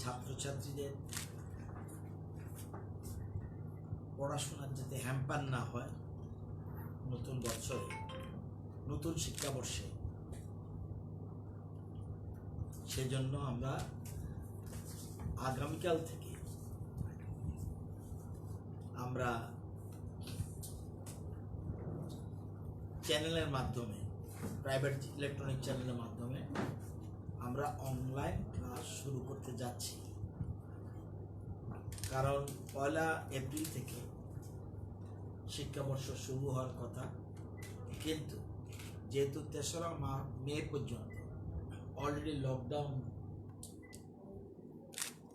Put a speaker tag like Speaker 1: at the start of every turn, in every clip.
Speaker 1: ছাত্রছাত্রীদের পড়াশোনার যাতে হ্যাম্পার না হয় নতুন বছরে, নতুন শিক্ষাবর্ষে, সেজন্য আমরা আগামীকাল থেকে আমরা চ্যানেলের মাধ্যমে, প্রাইভেট ইলেকট্রনিক চ্যানেলের মাধ্যমে আমরা অনলাইন ক্লাস শুরু করতে যাচ্ছি। কারণ 1 এপ্রিল থেকে শিক্ষাবর্ষ শুরু হওয়ার কথা, কিন্তু যেহেতু 3রা মে পর্যন্ত অলরেডি লকডাউন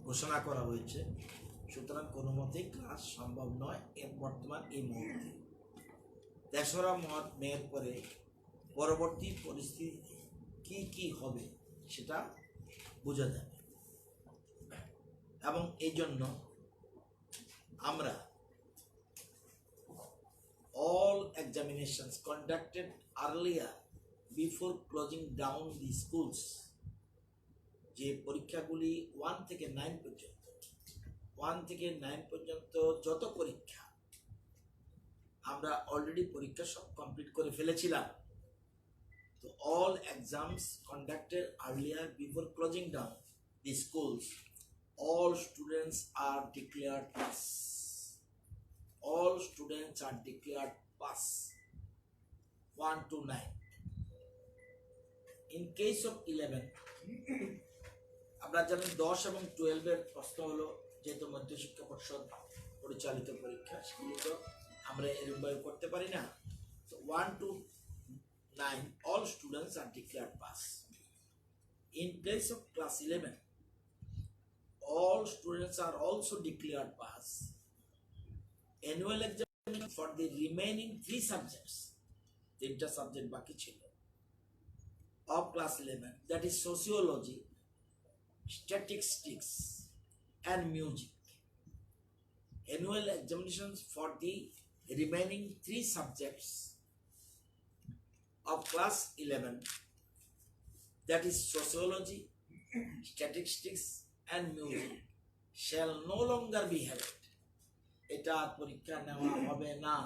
Speaker 1: ঘোষণা করা হয়েছে, সুতরাং কোনো মতেই ক্লাস সম্ভব নয় বর্তমান এই মুহূর্তে। 3রা মের পরে পরবর্তী পরিস্থিতি কি হবে সেটা বোঝা যাবে, এবং এই জন্য আমরা all examinations conducted earlier before closing down the schools, যে পরীক্ষাগুলি 1 থেকে 9 পর্যন্ত যত পরীক্ষা আমরা অলরেডি পরীক্ষা সব কমপ্লিট করে ফেলেছিলাম। তো all exams conducted earlier before closing down the schools, all students are declared pass. All students are declared pass 1 to 9. In case of 11, আমরা জানি 10 এবং 12 এর প্রশ্ন হলো, যেহেতু মধ্যশিক্ষা পর্ষদ পরিচালিত পরীক্ষা, সেগুলো তো আমরা এরকমভাবে করতে পারি না। তো 1 to 9 all students are declared pass. In place of class 11, all students are also declared pass. Annual examination for the remaining 3 subjects, 3টা সাবজেক্ট বাকি ছিল, of class 11, that is sociology, statistics and music. Annual examinations for the remaining 3 subjects of class 11, that is sociology, statistics and music, shall no longer be held. এটা পরীক্ষা নেওয়া হবে না।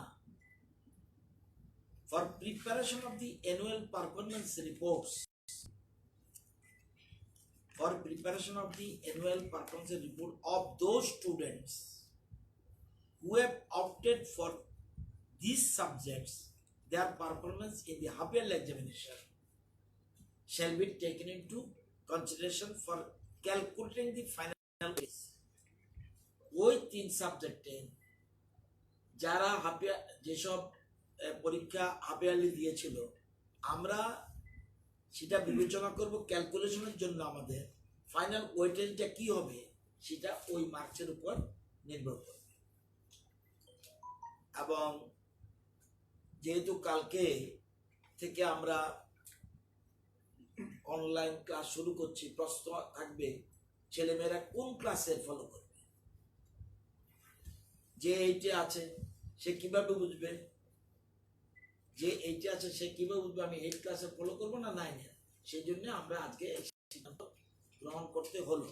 Speaker 1: For preparation of the annual performance reports, of those students who have opted for these subjects, their performance in the half-yearly examination shall be taken into consideration for calculating the final grades. ওই 3 সাবজেক্টে যারা যেসব পরীক্ষা half-yearly দিয়েছিল, আমরা সেটা বিবেচনা করব ক্যালকুলেশনের জন্য। আমাদের ফাইনাল ওয়েটেজটা কি হবে সেটা ওই মার্কসের উপর নির্ভর করবে। এবং যেহেতু কালকে থেকে আমরা অনলাইন ক্লাস শুরু করছি, প্রশ্ন থাকবে ছেলেমেয়েরা কোন ক্লাসে ফলো করবে। যে এইটা আছে সে কিভাবে বুঝবে, আমি 8 ক্লাসে ফলো করবো না 9-এ। সেই জন্য আমরা আজকে সিদ্ধান্ত গ্রহণ করতে হলো।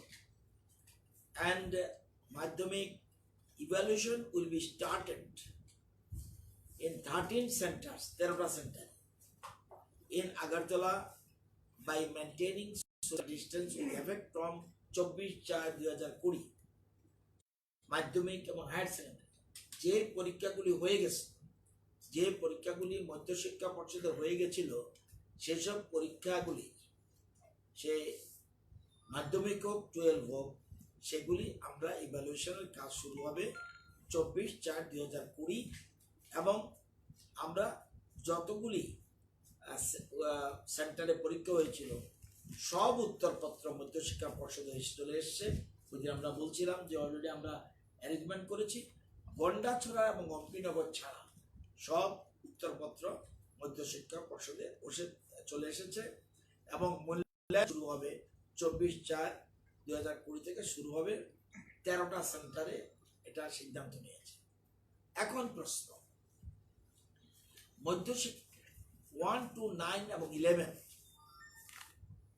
Speaker 1: And মাধ্যমিক evaluation will be started in 13 centers, 13টা centre in Agartala by maintaining social distance with effect from 24/4/2020। মাধ্যমিক এবং হায়ার সেকেন্ডারি যে পরীক্ষাগুলি হয়ে গেছে, যে পরীক্ষাগুলি মধ্যশিক্ষা পর্ষদে হয়ে গেছিল, সেসব পরীক্ষাগুলি, সে মাধ্যমিক হোক 12 হোক, সেগুলি আমরা ইভ্যালুয়েশনের কাজ শুরু হবে 24/4/2020। এবং আমরা যতগুলি সেন্টারে পরীক্ষা হয়েছিল সব উত্তরপত্র মধ্যশিক্ষা পর্ষদে চলে এসছে। ওই দিন আমরা বলছিলাম যে অলরেডি আমরা অ্যারেঞ্জমেন্ট করেছি, গন্ডাছড়া এবং অম্পিনগর ছাড়া সব উত্তরপত্র মধ্যশিক্ষা পর্ষদে চলে এসেছে। এবং মূল্যায়ন শুরু হবে 24/4/2020 থেকে শুরু হবে। 13টা সেন্টারে এটা সিদ্ধান্ত নিয়েছে। এখন প্রশ্ন, মধ্যশিক্ষা 1 to 9 এবং 11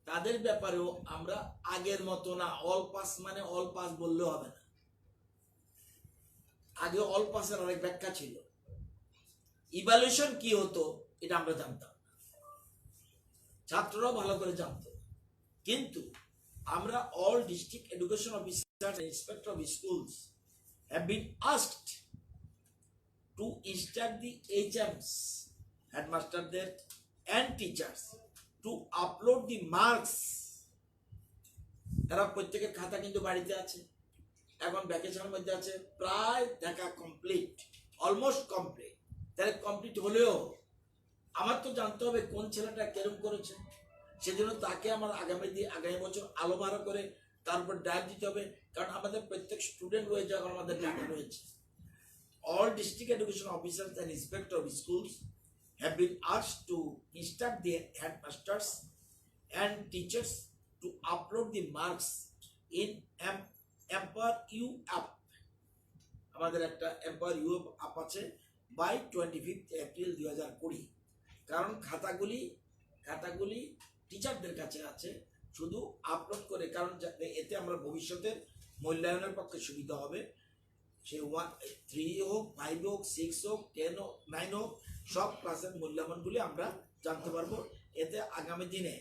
Speaker 1: তাদের ব্যাপারেও আমরা আগের মতো না, অল পাস মানে অল পাস বললেও হবে না। আগে অল পাসের অনেক ব্যাখ্যা ছিল, ইভ্যালুয়েশন কি হতো এটা আমরা জানতাম, ছাত্ররাও ভালো করে জানতো। কিন্তু আমরা all district education officer, inspector of schools have been asked two instruct the HMs, headmasterদের and teachers to upload the marks. এরা প্রত্যেকের খাতা কিন্তু বাড়িতে আছে, এখন ভ্যাকেশনের মধ্যে আছে, প্রায় দেখা কমপ্লিট, অলমোস্ট কমপ্লিট। তাহলে কমপ্লিট হলেও আমার তো জানতে হবে কোন ছেলেটা কেরম করেছে, সেজন্য তাকে আমার আগামী বছর আলো ভাড়া করে তারপর ডায়েট দিতে হবে, কারণ আমাদের প্রত্যেক স্টুডেন্ট রয়েছে, এখন আমাদের ডাটা রয়েছে। All district education officers and inspector of schools have been asked to instruct their headmasters and teachers to upload the marks in Empower You app. আমাদের একটা Empower You app আছে by 25th April 2020। কারণ খাতাগুলি টিচারদের কাছে আছে, শুধু upload করে, কারণ এতে আমরা ভবিষ্যতের মূল্যায়নের পক্ষে সুবিধা হবে। সে 3 হোক, 5 হোক, 6 হোক, 10 হোক, 9 হোক, সব ক্লাসের মূল্যায়নগুলি আমরা জানতে পারবো। এতে আগামী দিনে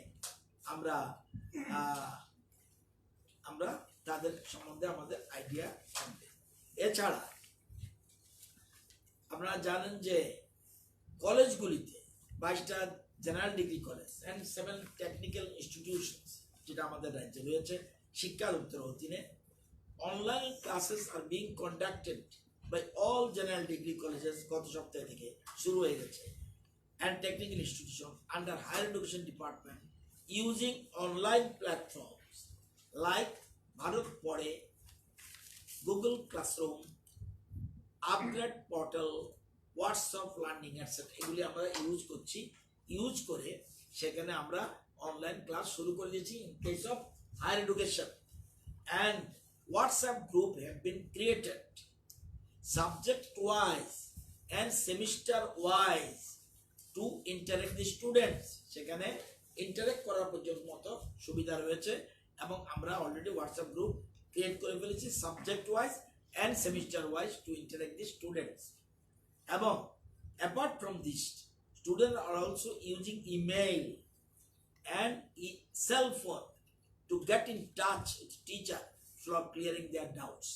Speaker 1: আমরা তাদের সম্বন্ধে আমাদের আইডিয়া থাকবে। এছাড়া আপনারা জানেন যে কলেজগুলিতে 22টা general degree college and 7 technical institutions যেটা আমাদের রাজ্যে রয়েছে শিক্ষা দপ্তরের অধীনে, online classes are being conducted by all general degree colleges গত সপ্তাহ থেকে শুরু হয়ে গেছে, and technical institution under higher education department using online platforms like Bharat Pade, Google Classroom, Upgrade Portal, WhatsApp Learning etc. এগুলি আমরা ইউজ করে সেখানে আমরা অনলাইন ক্লাস শুরু করে দিয়েছি in case of higher education, and WhatsApp group have been created subject wise and semester wise to interact the students, সেখানে interact করার পর্যন্ত মতো সুবিধা রয়েছে, এবং আমরা অলরেডি হোয়াটসঅ্যাপ গ্রুপ ক্রিয়েট করে ফেলেছি subject wise and semester wise to interact the students. এবং apart from this, student are also using email and cell phone to get in touch with teacher for clearing their doubts.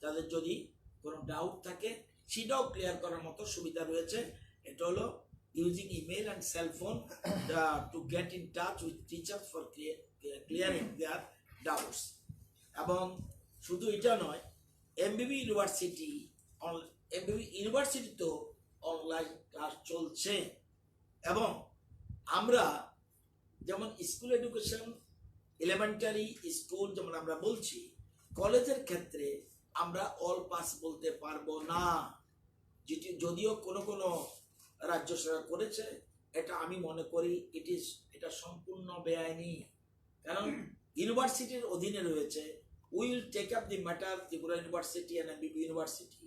Speaker 1: তাদের যদি কোনো doubt থাকে সেটাও clear করার মতো সুবিধা রয়েছে। এটা হলো using email and cell phone to get in touch with teachers for clearing their doubts. এবং শুধু এটা নয়, এমবিবি ইউনিভার্সিটিতেও অনলাইন ক্লাস চলছে। এবং আমরা যেমন স্কুল এডুকেশন, এলিমেন্টারি স্কুল যেমন আমরা বলছি, কলেজের ক্ষেত্রে আমরা অল পাস বলতে পারবো না, যদিও কোনো রাজ্য সরকার করেছে। এটা আমি মনে করি এটা সম্পূর্ণ বেআইনি, কারণ ইউনিভার্সিটির অধীনে রয়েছে। Will take up the matter Tripura university and MBB university,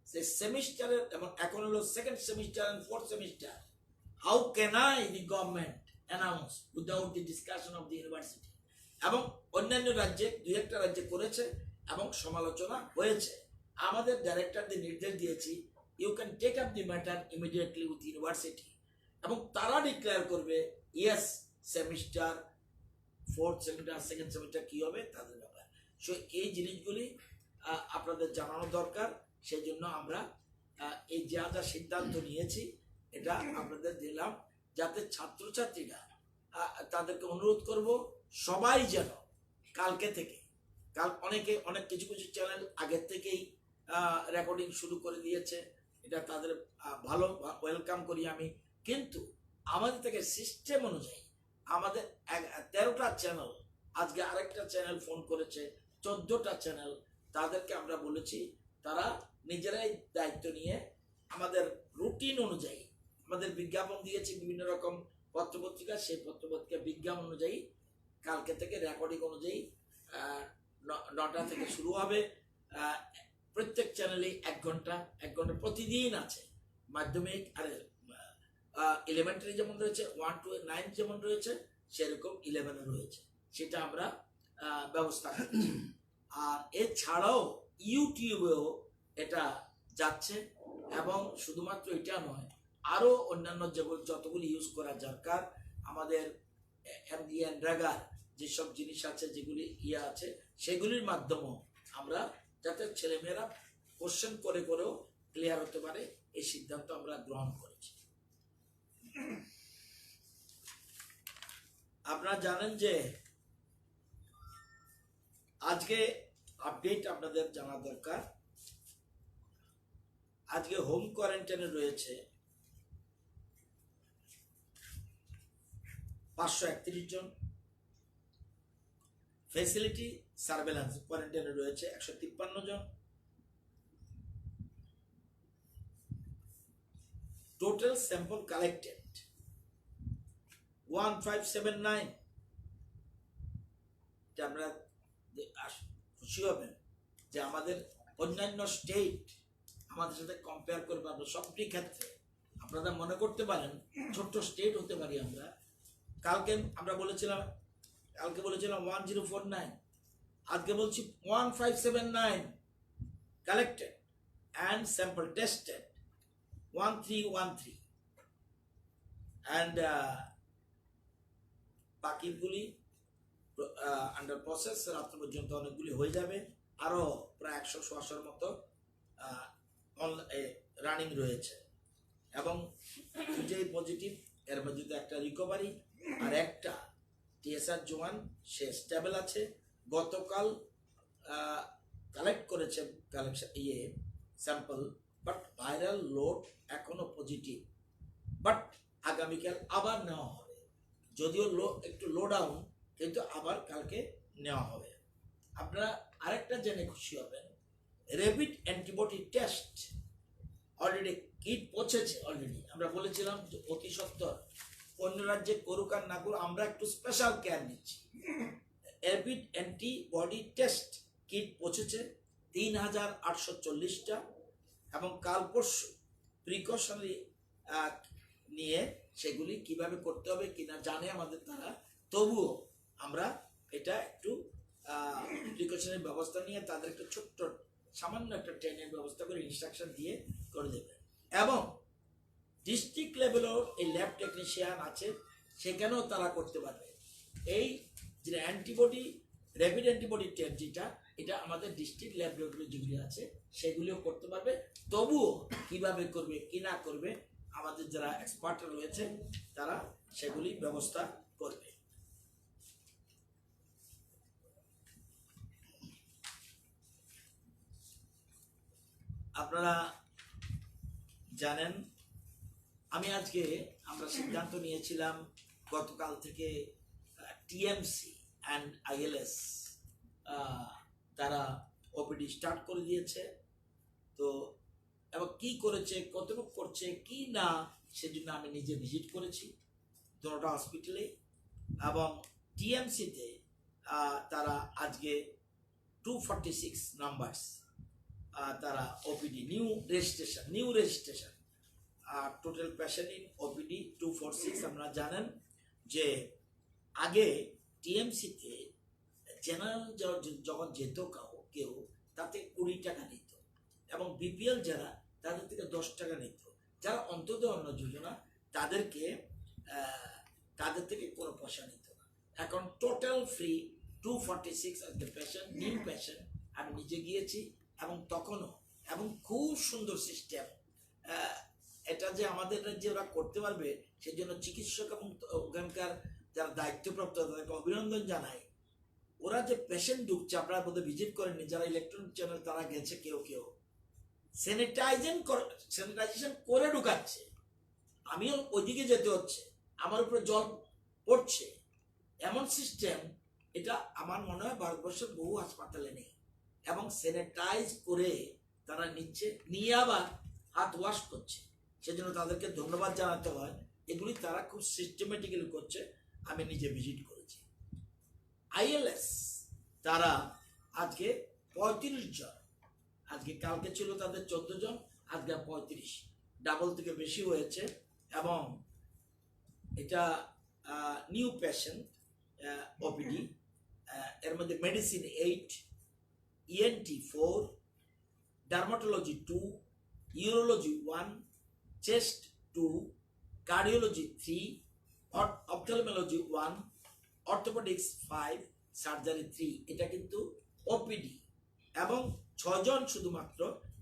Speaker 1: সে সেমিস্টারের, এবং এখন হলো second semester and fourth semester. How can the government announce without the discussion of the university? এবং অন্যান্য রাজ্যে 2-1টা রাজ্যে করেছে এবং সমালোচনা হয়েছে। আমাদের ডাইরেক্টরদের নির্দেশ দিয়েছি, you can take up the matter immediately with university, এবং তারা ডিক্লেয়ার করবে yes semester, fourth semester, second semester কি হবে তাদের ব্যাপার। সো এই জিনিসগুলি আপনাদের জানানো দরকার। সেই জন্য আমরা এই যা সিদ্ধান্ত নিয়েছি এটা আপনাদের দিলাম, যাতে ছাত্রছাত্রীরা, তাদেরকে অনুরোধ করব সবাই যেন কালকে থেকে, অনেক কিছু চ্যানেল আগের থেকেই রেকর্ডিং শুরু করে দিয়েছে, এটা তাদের ভালো ওয়েলকাম করি আমি। কিন্তু আমাদের থেকে সিস্টেম অনুযায়ী আমাদের 13টা চ্যানেল, আজকে আরেকটা চ্যানেল ফোন করেছে 14টা চ্যানেল, তাদেরকে আমরা বলেছি তারা নিজেরাই দায়িত্ব নিয়ে আমাদের রুটিন অনুযায়ী, আমাদের বিজ্ঞাপন দিয়েছি বিভিন্ন রকম পত্রপত্রিকা, সেই পত্রপত্রিকা বিজ্ঞাপন অনুযায়ী কালকে থেকে রেকর্ডিং অনুযায়ী 9টা থেকে শুরু হবে। প্রত্যেক চ্যানেলে 1 ঘন্টা প্রতিদিন আছে। মাধ্যমিক আর এলিমেন্টারি যেমন রয়েছে, 1 to 9 যেমন রয়েছে, সেরকম 11 রয়েছে, সেটা আমরা ব্যবস্থা করছি। আর এছাড়াও ইউটিউবেও এটা যাচ্ছে, এবং শুধুমাত্র এটা নয়, আরো অন্যান্য যতগুলি ইউজ করা দরকার, আমাদের এমডিএন ড্রাগার যেসব জিনিস আছে, যেগুলি আছে, সেগুলির মাধ্যমেও আমরা যাতে ছেলেমেয়েরা কোশ্চেন করে করেও ক্লিয়ার হতে পারে, এই সিদ্ধান্ত আমরা গ্রহণ করেছি। আপনারা জানেন যে আজকে আপডেট আপনাদের জানা দরকার। আজকে হোম কোয়ারেন্টাইনে রয়েছে 531 জন, ফ্যাসিলিটি সার্ভেলেন্স কোয়ারেন্টাইনে রয়েছে 153 জন, টোটাল স্যাম্পল কালেক্টেড 1579। আপনারা খুশি হবেন যে আমাদের অন্যান্য স্টেট আমাদের সাথে কম্পেয়ার করে পারবো সবটি ক্ষেত্রে। আপনারা মনে করতে পারেন ছোট্ট স্টেট হতে পারি আমরা। কালকে বলেছিলাম 1049, আজকে বলছি 1579 collected and sample tested 1313, and বাকিগুলি আন্ডার প্রসেস। রাত্র পর্যন্ত অনেকগুলি হয়ে যাবে, আরো প্রায় 100-150 মতো রানিং রয়েছে, এবং দুটোই পজিটিভ। এর মধ্যে একটা রিকভারি আর একটা টিএসআর জোয়ান, সে স্টেবল আছে। গতকাল কালেক্ট করেছে স্যাম্পল, বাট ভাইরাল লোড এখনো পজিটিভ, বাট আগামীকাল আবার নেওয়া হবে। যদিও একটু লো ডাউন, কিন্তু আবার কালকে নেওয়া হবে। আপনারা আরেকটা জেনে খুশি হবেন, rapid antibody test already kit পৌঁছেছে। অলরেডি আমরা বলেছিলাম যে অতি সত্বর অন্য রাজ্যে করুক আর না করুক, আমরা একটু স্পেশাল কেয়ার নিচ্ছি। র্যাপিড অ্যান্টিবডি টেস্ট কিট পৌঁছেছে 3840টা, এবং কাল পরশু প্রিকশনারি নিয়ে সেগুলি কিভাবে করতে হবে কিনা জানে আমাদের তারা, তবুও আমরা এটা একটু প্রিকশনের ব্যবস্থা নিয়ে তাদের একটা ছোট্ট সামান্য একটা ট্রেনের ব্যবস্থা করে ইনস্ট্রাকশন দিয়ে করে দেবে। এবং ডিস্ট্রিক্ট লেভেলেও এই ল্যাব টেকনিশিয়ান আছে, সেখানেও তারা করতে পারবে। এই যে অ্যান্টিবডি র্যাপিড অ্যান্টিবডি টেস্ট যেটা, এটা আমাদের ডিস্ট্রিক্ট ল্যাবরেটরি যেগুলি আছে সেগুলিও করতে পারবে। তবুও কিভাবে করবে কি না করবে, আমাদের যারা এক্সপার্ট রয়েছে তারা সেগুলি ব্যবস্থা করবে। আপনারা জানেন আমরা সিদ্ধান্ত নিয়েছিলাম গতকাল থেকে টিএমসি অ্যান্ড আইএলএস তারা ওপিডি স্টার্ট করে দিয়েছে। তো এবং কি করেছে, কতটুকু করছে কি না, সেজন্য আমি নিজে ভিজিট করেছি দুটো হসপিটালে। এবং টিএমসিতে তারা আজকে 246 নাম্বারস তারা OPD new registration total patient in OPD 246। আপনারা জানেন যে আগে টিএমসিতে জেনারেল যখন যেত কেউ তাতে 20 টাকা নিত, এবং বিপিএল যারা তাদের থেকে 10 টাকা নিত। যারা অন্তর্দয় অন্ন যোজনা তাদের থেকে কোনো পয়সা নিত না। এখন total free 246 patient, new patient. আমি নিজে গিয়েছি এবং তখনও, এবং খুব সুন্দর সিস্টেম। এটা যে আমাদের রাজ্যে ওরা করতে পারবে সেজন্য চিকিৎসক এবং ওখানকার যারা দায়িত্বপ্রাপ্ত তাদেরকে অভিনন্দন জানাই। ওরা যে পেশেন্ট ঢুকছে, আপনারা বোধহয় ভিজিট করেননি, যারা ইলেকট্রনিক চ্যানেল তারা গেছে, কেউ স্যানিটাইজেশন করে ঢুকাচ্ছে। আমিও ওইদিকে যেতে হচ্ছে, আমার উপরে জল পড়ছে, এমন সিস্টেম। এটা আমার মনে হয় ভারতবর্ষের বহু হাসপাতালে নেই। এবং স্যানিটাইজ করে তারা নিয়ে আবার হাত ওয়াশ করছে, সেজন্য তাদেরকে ধন্যবাদ জানাতে হয়। এগুলি তারা খুব সিস্টেমেটিক্যালি করছে, আমি নিজে ভিজিট করেছি। আইএলএস তারা আজকে 35 জন, আজকে কালকে ছিল তাদের 14 জন, আজকে 35, ডাবল থেকে বেশি হয়েছে। এবং এটা নিউ পেশেন্ট ওপিডি, এর মধ্যে medicine 8, ENT 4, dermatology 2, urology 1, chest 2, cardiology 3, ophthalmology 1, orthopaedics 5, surgery 3। এটা কিন্তু ওপিডি। এবং 6 জন শুধুমাত্র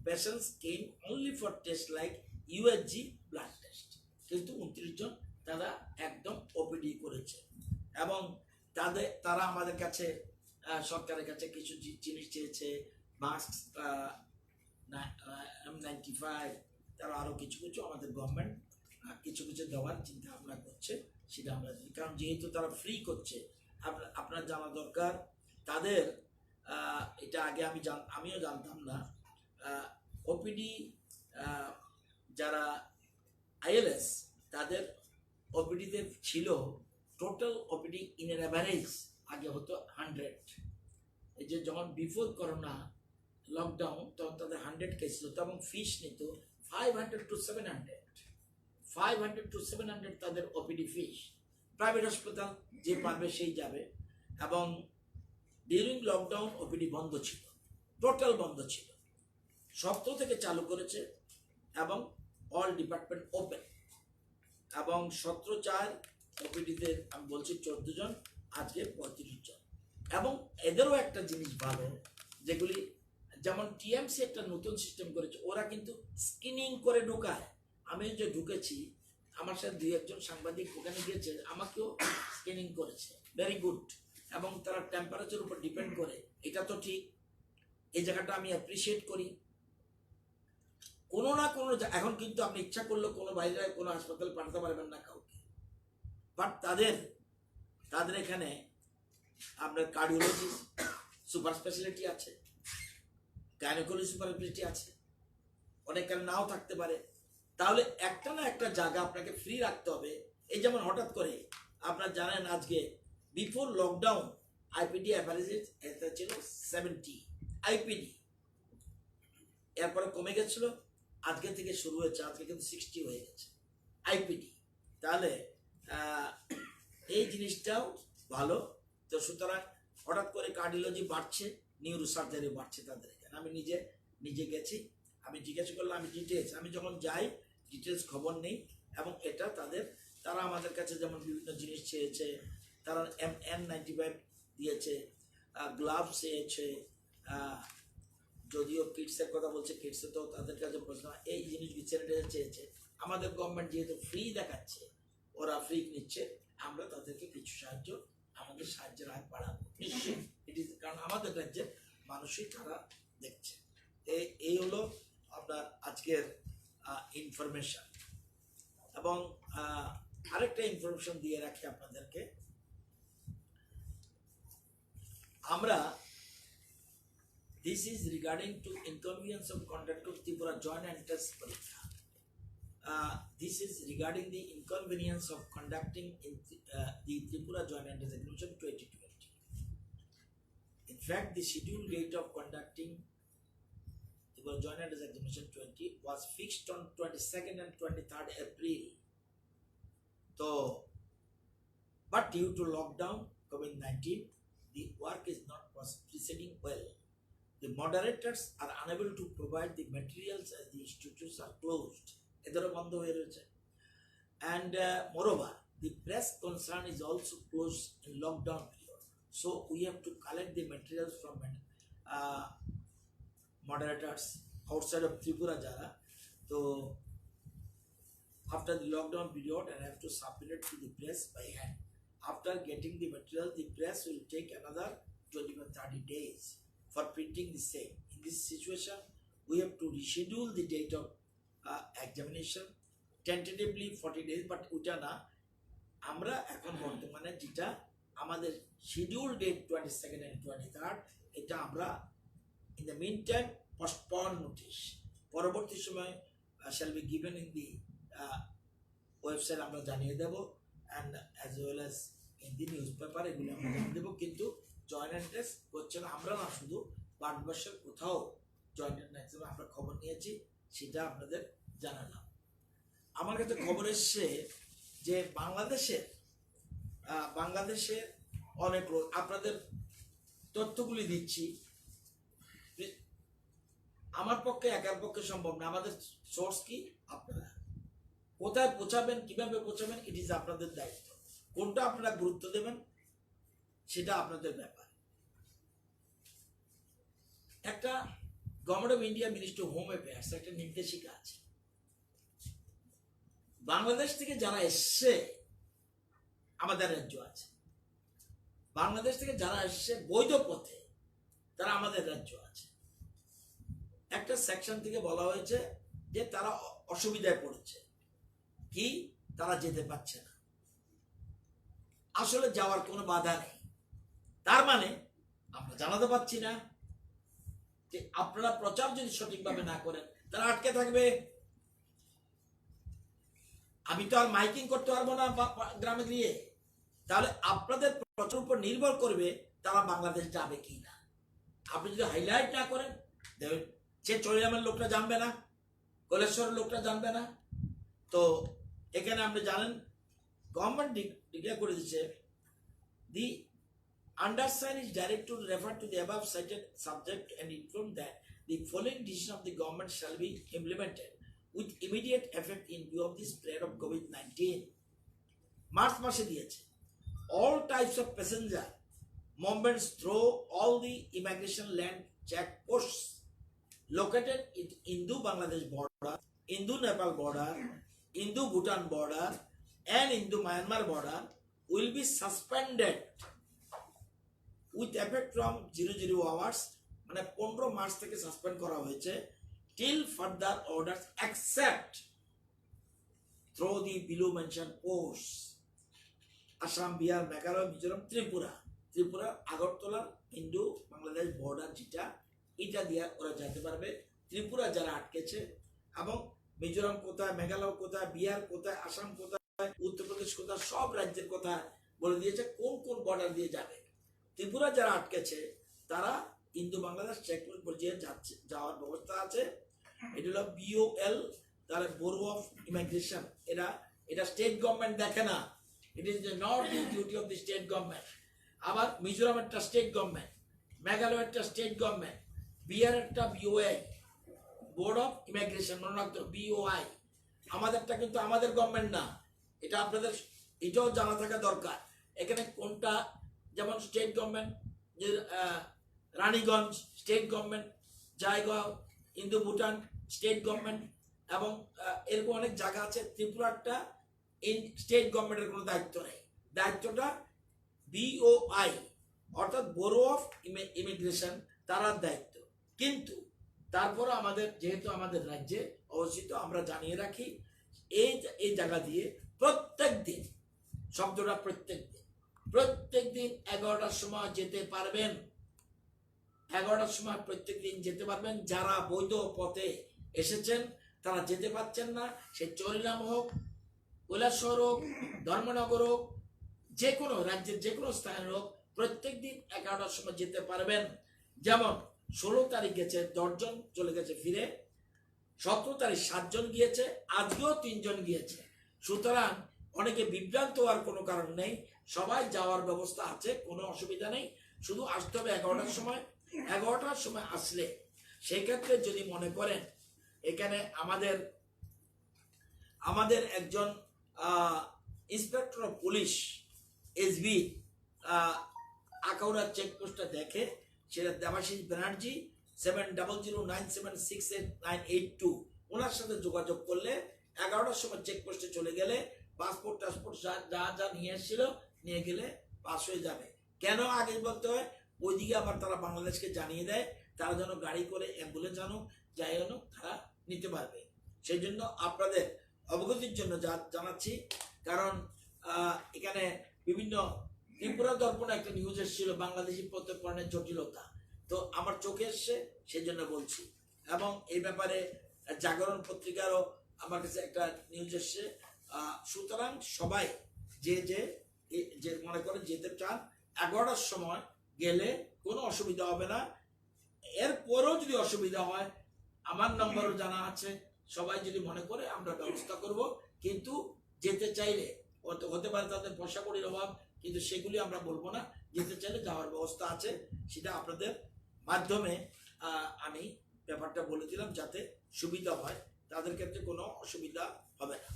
Speaker 1: patients came only for test like USG blood test, কিন্তু 29 জন তারা একদম ওপিডি করেছে। এবং তারা আমাদের কাছে সরকারের কাছে কিছু জিনিস চেয়েছে, মাস্ক, M95, তারা আরো কিছু কিছু আমাদের গভর্নমেন্ট কিছু কিছু দেওয়ার চিন্তা ভাবনা করছে, সেটা আমরা দিই। কারণ যেহেতু তারা ফ্রি করছে, আপনার জানা দরকার তাদের এটা আগে আমিও জানতাম না। ওপিডি যারা আইএলএস তাদের ওপিডিতে ছিল total OPD in an average আগে হতো 100। এই যে যখন বিফোর করোনা লকডাউন তখন তাদের 100 কেস হতো এবং ফিস নিত 500 to 700, 500 to 700 তাদের ওপিডি ফিস। প্রাইভেট হাসপাতাল যে পারবে সেই যাবে। এবং ডিউরিং লকডাউন ওপিডি বন্ধ ছিল, টোটাল বন্ধ ছিল। 17 থেকে চালু করেছে এবং অল ডিপার্টমেন্ট ওপেন। এবং 17/4 ওপিডিতে আমি বলছি 14 জন, আজকে 35 জন। এবং এদেরও একটা জিনিস ভালো, যেগুলি যেমন টিএমসি একটা নতুন সিস্টেম করেছে, ওরা কিন্তু স্ক্রিনিং করে ঢোকায়। আমি যে ঢুকেছি, আমার সাথে 2-1 সাংবাদিক ওখানে গিয়েছে, আমাকেও স্ক্রিনিং করেছে, ভেরি গুড। এবং তারা টেম্পারেচার উপর ডিপেন্ড করে, এটা তো ঠিক, এই জায়গাটা আমি অ্যাপ্রিসিয়েট করি। কোনো না কোনো এখন কিন্তু আপনি ইচ্ছা করলে কোনো বাইরে কোনো হাসপাতালে পাঠাতে পারবেন না কাউকে, বাট তাদের এখানে আপনার কার্ডিওলজি সুপার স্পেশালিটি আছে, গাইনোকোলজি সুপার স্পেশালিটি আছে, অনেককাল নাও থাকতে পারে। তাহলে একটা না একটা জায়গা আপনাকে ফ্রি রাখতে হবে। এই যেমন হঠাৎ করে আপনার জানেন আজকে বিফোর লকডাউন আইপিডি অ্যাভারেজ ছিল 70 আইপিডি, এরপরে কমে গেছিল, আজকে থেকে শুরু হয়েছে, আজকে কিন্তু 60 হয়ে গেছে আইপিডি। তাহলে এই জিনিসটাও ভালো। তো সুতরাং হঠাৎ করে কার্ডিওলজি বাড়ছে, নিউরো সার্জারি বাড়ছে তাদের এখানে। আমি নিজে গেছি, আমি জিজ্ঞাসা করলাম, আমি ডিটেলস, আমি যখন যাই ডিটেলস খবর নেই। এবং এটা তারা আমাদের কাছে যেমন বিভিন্ন জিনিস চেয়েছে, তারা N95 দিয়েছে, গ্লাভস চেয়েছে, যদিও কিটসের কথা বলছে, কিটসে তো তাদের কাছে প্রশ্ন, এই জিনিসগুলি স্যানিটাইজার চেয়েছে। আমাদের গভর্নমেন্ট যেহেতু ফ্রি দেখাচ্ছে, ওরা ফ্রি নিচ্ছে, আমরা তাদেরকে কিছু আমাদের সাহায্যের হাত বাড়াবো নিশ্চয়ই। কারণ আমাদের রাজ্যের মানুষই তারা দেখছে। এই হলো আপনার আজকের ইনফরমেশন। এবং আরেকটা ইনফরমেশন দিয়ে রাখি আপনাদেরকে, আমরা this is regarding to inconvenience of conduct of Tripura joint entrance parikha. This is regarding the inconvenience of conducting the Tripura joint entrance examination 2020. In fact, the scheduled date of conducting Tripura joint entrance examination 20 was fixed on 22nd and 23rd April. So, but due to lockdown COVID-19, the work is not proceeding well. The moderators are unable to provide the materials as the institutes are closed. And moreover, the press concern is also closed in lockdown period. So we have to collect the materials from moderators outside of Tripura Jara. So after the lockdown period, I have to submit it to the press by hand. After getting the material, the press will take another 20-30 days for printing the same. In this situation, we have to reschedule the date of examination, tentatively 40 days, but ওটা না, আমরা এখন বর্তমানে যেটা আমাদের schedule date 22nd and 23rd, এটা আমরা in the meantime postpone notice, পরবর্তী সময় shall be given in the website আমরা জানিয়ে দেব, and as well as in the newspaper এগুলো আমরা জানিয়ে দেব। কিন্তু জয়েন্ট এন্ট্রেন্স হচ্ছে না, আমরা না, শুধু ভারতবর্ষের কোথাও জয়েন্ট এন্ট্রেন্স আমরা খবর নিয়েছি, সেটা আপনাদের জানালাম। আমার কাছে খবর এসছে যে বাংলাদেশের বাংলাদেশে অনেক লোক, আপনাদের তথ্যগুলি দিচ্ছি, আমার পক্ষে একার পক্ষে সম্ভব না। আমাদের সোর্স কি, আপনারা কোথায় পৌঁছাবেন, কিভাবে পৌঁছাবেন, ইট ইজ আপনাদের দায়িত্ব। কোনটা আপনারা গুরুত্ব দেবেন সেটা আপনাদের ব্যাপার। একটা government of India ministry of home affairs একটা নির্দেশিকা আছে, বাংলাদেশ থেকে যারা এসছে, আমাদের রাজ্য আছে, বাংলাদেশ থেকে যারা এসছে বৈধ পথে, তারা আমাদের রাজ্য আছে। একটা সেকশন থেকে বলা হয়েছে যে তারা অসুবিধায় পড়েছে, কি তারা যেতে পারছে না। আসলে যাওয়ার কোনো বাধা নেই, তার মানে আমরা জানাতে পারছি না যে আপনারা প্রচার যদি সঠিকভাবে না করেন তারা আটকে থাকবে। আমি তো আর মাইকিং করতে পারবো না গ্রামে গিয়ে, তাহলে আপনাদের প্রচার উপর নির্ভর করবে তারা বাংলাদেশ যাবে কি না। আপনি যদি হাইলাইট না করেন, সে চরিয়ামের লোকটা জানবে না, কলেশ্বরের লোকটা জানবে না। তো এখানে আপনি জানেন গভর্নমেন্ট ডিক্লেয়ার করে দিচ্ছে, দি undersigned is directed to refer to the above cited subject and inform that the following decision of the government shall be implemented with immediate effect in view of the spread of COVID-19. March মাসে দিয়েছে, all types of passenger movements through all the immigration land checkposts located in Indo-Bangladesh border, Indo-Nepal border, Indo-Bhutan border and Indo-Myanmar border will be suspended with effect from 00 hours, মানে 15 March থেকে suspend করা হয়েছে, till further orders except through the below mentioned posts. Assam, Bihar, Meghalaya, Mizoram, Tripura Agartala Indo Bangladesh border যেটা, এটা দিয়ে ওরা যেতে পারবে। ত্রিপুরা যারা আটকেছে এবং মিজোরাম কোথায়, মেঘালয় কোথায়, বিহার কোথায়, আসাম কোথায়, উত্তরপ্রদেশ কোথায়, সব রাজ্যের কথা বলে দিয়েছে কোন কোন বর্ডার দিয়ে যাবে। ত্রিপুরা যারা আটকেছে তারা ইন্দো বাংলাদেশ চেকপোস্ট পর্যায়ে যাওয়ার ব্যবস্থা আছে। এটা হলো BOL, তাহলে ব্যুরো অফ ইমিগ্রেশন। এটা স্টেট গভর্নমেন্ট দেখে না, it is not the duty of the state government. আবার মিজোরাম একটা স্টেট গভর্নমেন্ট, মেঘালয় একটা স্টেট গভর্নমেন্ট, বিহার একটা BOI, বোর্ড অফ ইমিগ্রেশন, মনে রাখতে BOI। আমাদেরটা কিন্তু আমাদের গভর্নমেন্ট না, এটা আপনাদের এটাও জানা থাকা দরকার। এখানে কোনটা, যেমন state government Raniganj state government, Jaigaon Indo Bhutan state government, এবং এরকম অনেক জায়গা আছে। ত্রিপুরাটা স্টেট গভর্নমেন্টের কোনো দায়িত্ব নেই, দায়িত্বটা BOI অর্থাৎ ব্যুরো অফ ইমিগ্রেশন, তার দায়িত্ব। কিন্তু তারপর আমাদের যেহেতু আমাদের রাজ্যে অবস্থিত, আমরা জানিয়ে রাখি এই জায়গা দিয়ে প্রত্যেক দিন, শব্দটা প্রত্যেক দিন 11টার সময় যেতে পারবেন, 11টার সময় প্রত্যেক দিন যেতে পারবেন। যারা বৈধ পথে এসেছেন তারা যেতে পারছেন না, সে চরিলাম হোক, কৈলাসহর হোক, ধর্মনগর হোক, যে কোনো রাজ্যের যে কোনো স্থানের হোক, প্রত্যেক দিন 11টার সময় যেতে পারবেন। যেমন 16 তারিখ গেছে 10 জন চলে গেছে ফিরে, 17 তারিখ 7 জন গিয়েছে, আজকেও 3 জন গিয়েছে। সুতরাং অনেকে বিভ্রান্ত হওয়ার কোনো কারণ নেই, সবাই যাওয়ার ব্যবস্থা আছে, কোনো অসুবিধা নেই। শুধু আসতে হবে 11টার সময়। 11টার সময় আসলে সেই ক্ষেত্রে যদি মনে করেন এখানে আমাদের একজন ইন্সপেক্টর অফ পুলিশ SB আকাউড়া চেকপোস্টটা দেখে, সেটা দেবাশিস ব্যানার্জি, 7009768982, ওনার সাথে যোগাযোগ করলে 11টার সময় চেকপোস্টে চলে গেলে পাসপোর্ট টাসপোর্ট যা নিয়ে এসেছিল নিয়ে গেলে পাস হয়ে যাবে। কেন আগে বলতে হয়, ওইদিকে আবার তারা বাংলাদেশকে জানিয়ে দেয়, তারা যেন গাড়ি করে অ্যাম্বুলেন্স আনুক, যাই আনুক, তারা নিতে পারবে। সেই জন্য আপনাদের অবগতির জন্য জানাচ্ছি। কারণ এখানে বিভিন্ন ত্রিপুরা দর্পণে একটা নিউজ এসেছিল বাংলাদেশি প্রত্যর্পণের জটিলতা, তো আমার চোখে এসছে সেই জন্য বলছি। এবং এই ব্যাপারে জাগরণ পত্রিকারও আমার কাছে একটা নিউজ এসছে। সুতরাং সবাই যে মনে করে যেতে চান 11টার সময় গেলে কোনো অসুবিধা হবে না। এরপরেও যদি অসুবিধা হয় আমার নম্বরও জানা আছে, সবাই যদি মনে করে আমরা ব্যবস্থা করব। কিন্তু যেতে চাইলে হতে পারে তাদের পয়সা কড়ির অভাব, কিন্তু সেগুলি আমরা বলবো না। যেতে চাইলে যাওয়ার ব্যবস্থা আছে, সেটা আপনাদের মাধ্যমে আমি ব্যাপারটা বলে দিলাম যাতে সুবিধা হয়, তাদের ক্ষেত্রে কোনো অসুবিধা হবে না।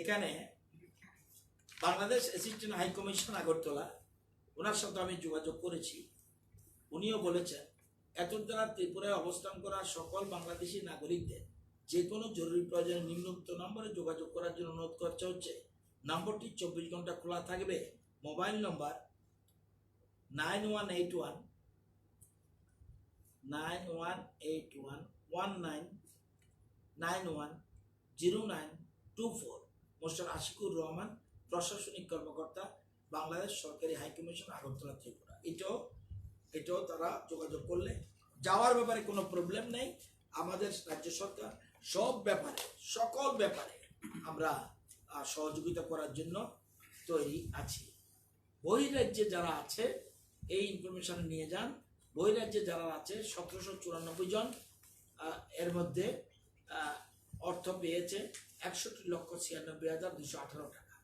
Speaker 1: এখানে Bangladesh assistant high commission Agartala, ওনার সাথে আমি যোগাযোগ করেছি। উনিও বলেছেন এতদ্বারা ত্রিপুরায় অবস্থান করা সকল বাংলাদেশি নাগরিকদের যে কোনো জরুরি প্রয়োজনে নিম্নোক্ত নম্বরে যোগাযোগ করার জন্য অনুরোধ করতে হচ্ছে। নম্বরটি 24 ঘন্টা খোলা থাকবে। মোবাইল নম্বর 9181-1991-0924। মোস্টার আশিকুর রহমান, প্রশাসনিক কর্মকর্তা, বাংলাদেশ সরকারি হাই কমিশন আগরতলা ত্রিপুরা। এটাও তারা যোগাযোগ করলে যাওয়ার ব্যাপারে কোনো প্রবলেম নেই। আমাদের রাজ্য সরকার সব ব্যাপারে, সকল ব্যাপারে আমরা সহযোগিতা করার জন্য তৈরি আছি। বহিরাজ্যে যারা আছে এই ইনফরমেশন নিয়ে যান। বহিরাজ্যে যারা আছে 1794 জন, এর মধ্যে অর্থ পেয়েছে 61,96,218 টাকা।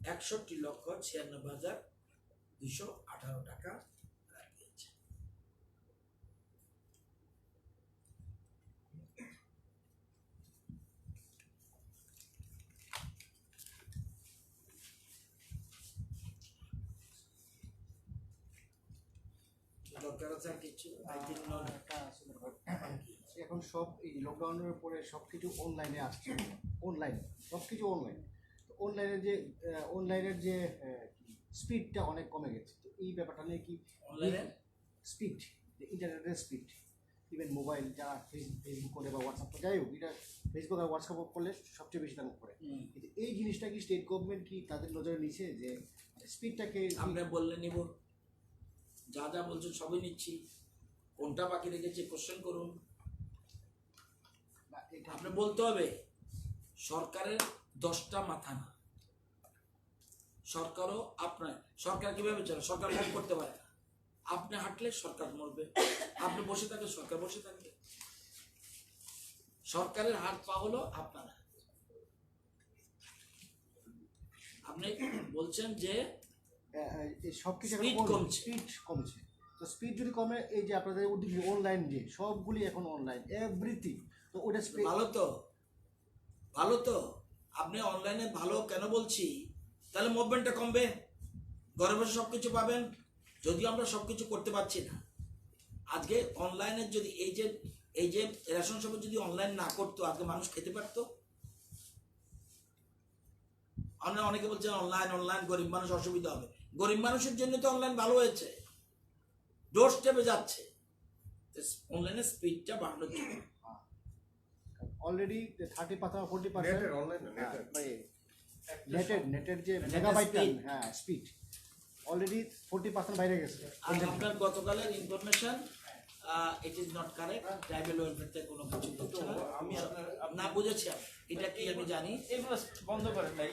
Speaker 1: 61,96,218 টাকা পেয়েছে। দরকার আছে আর কিছু?
Speaker 2: এখন সব এই লকডাউনের পরে সবকিছু অনলাইনে আসছে, অনলাইন সবকিছু অনলাইন। অনলাইনের যে স্পিডটা অনেক কমে গেছে। তো এই ব্যাপারটা নিয়ে কি
Speaker 1: অনলাইনের
Speaker 2: স্পিড, ইন্টারনেটের স্পিড, ইভেন মোবাইল যারা ফেসবুক করে বা হোয়াটসঅ্যাপ করে, যাই হোক, এটা ফেসবুক আর হোয়াটসঅ্যাপ করলে সবচেয়ে বেশি দাম করে। কিন্তু এই জিনিসটা কি স্টেট গভর্নমেন্ট কি তাদের নজরে নিচ্ছে যে স্পিডটাকে?
Speaker 1: আমরা বললে নিব, যা যা বলছেন সবই নিচ্ছি। কোনটা বাকি রেখেছে কোশ্চেন করুন। আপনি বলতে হবে সরকারের 10টা মাথা না, সরকারও আপনার। সরকার কিভাবে চলে? সরকার মুভ করতে পারে না। আপনি হাঁটলে সরকার মরবে, আপনি বসে থাকলে সরকার বসে থাকবে। সরকারের হাত পা হলো আপনারা। আপনি বলছেন যে
Speaker 2: সবকিছু
Speaker 1: স্পিড কমছে।
Speaker 2: স্পিড কমছে, তো স্পিড যদি কমে, এই যে আপনাদের অনলাইন যে সবগুলি এখন অনলাইন এভরিথিং, তো ওটা
Speaker 1: ভালো তো আপনি অনলাইনে ভালো কেন বলছি, তাহলে মুভমেন্টটা কমবে, ঘরে বসে সবকিছু পাবেন। যদিও আমরা সবকিছু করতে পারছি না আজকে অনলাইনে, যদি এই যে রেশন শপ যদি অনলাইন না করতো আজকে মানুষ খেতে পারতো? আমরা অনেকে বলছেন অনলাইন গরিব মানুষ অসুবিধা হবে। গরিব মানুষের জন্য তো অনলাইন ভালো হয়েছে, ডোর স্টেপে যাচ্ছে। অনলাইনের স্পিডটা বাড়ানোর জন্য
Speaker 2: অলরেডি 30% 40% নেটের যে
Speaker 1: Net
Speaker 2: মেগাবাইট,
Speaker 1: speed.
Speaker 2: হ্যাঁ স্পিড অলরেডি 40% বাইরে গেছে।
Speaker 1: আর আপনার গতকালের information it is not correct. Tribal welfare থেকে কোনো কিছু হচ্ছে না।
Speaker 3: আমি
Speaker 1: না বুঝেছি এটা কি আমি জানি
Speaker 3: এগুলো বন্ধ করেন নাই,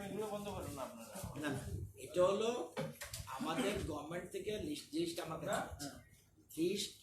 Speaker 3: এগুলো বন্ধ করেন না আপনারা।
Speaker 1: না, এটা হলো আমাদের গভর্নমেন্ট থেকে লিস্ট আমার কাছে লিস্ট